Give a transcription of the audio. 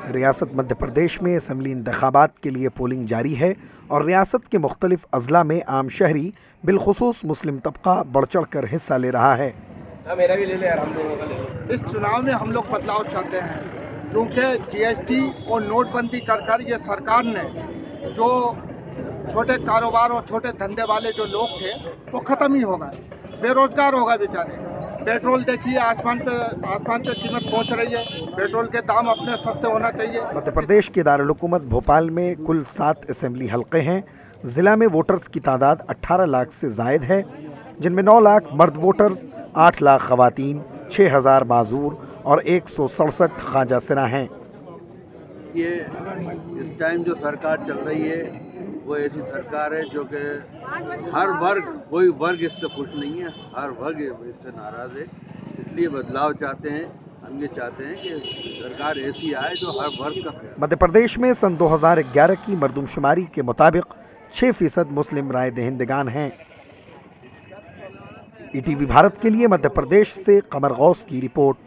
रियासत मध्य प्रदेश में असम्बली इंतखाबात के लिए पोलिंग जारी है और रियासत के मुख्तलिफ अजला में आम शहरी बिलखुसूस मुस्लिम तबका बढ़ चढ़ कर हिस्सा ले रहा है। मेरा भी ले ले यार, हम दोनों का ले लो। इस चुनाव में हम लोग बदलाव चाहते हैं, क्योंकि जीएसटी और नोटबंदी कर ये सरकार ने जो छोटे कारोबार और छोटे धंधे वाले जो लोग थे वो खत्म ही हो गए, बेरोजगार हो गए बेचारे। पेट्रोल देखिए आसमान पे कीमत पहुंच रही है, पेट्रोल के दाम अपने सस्ते होना चाहिए। मध्य प्रदेश के दारुल हुकूमत भोपाल में कुल 7 असेंबली हलक़े हैं। ज़िला में वोटर्स की तादाद 18 लाख से जायद है, जिनमें 9 लाख मर्द वोटर्स, 8 लाख ख़वातीन, 6000 माजूर और 167 ख्वाजा सिरा हैं। ये इस टाइम जो सरकार चल रही है वो ऐसी सरकार है जो कि हर वर्ग, कोई वर्ग इससे खुश नहीं है, हर वर्ग इससे नाराज़ है। इसलिए बदलाव चाहते हैं। हम ये चाहते हैं कि सरकार ऐसी आए जो हर वर्ग का। मध्य प्रदेश में सन 2011 की मरदमशुमारी के मुताबिक 6% मुस्लिम राय दहिंदगान हैं। ETV भारत के लिए मध्य प्रदेश से कमर गौस की रिपोर्ट।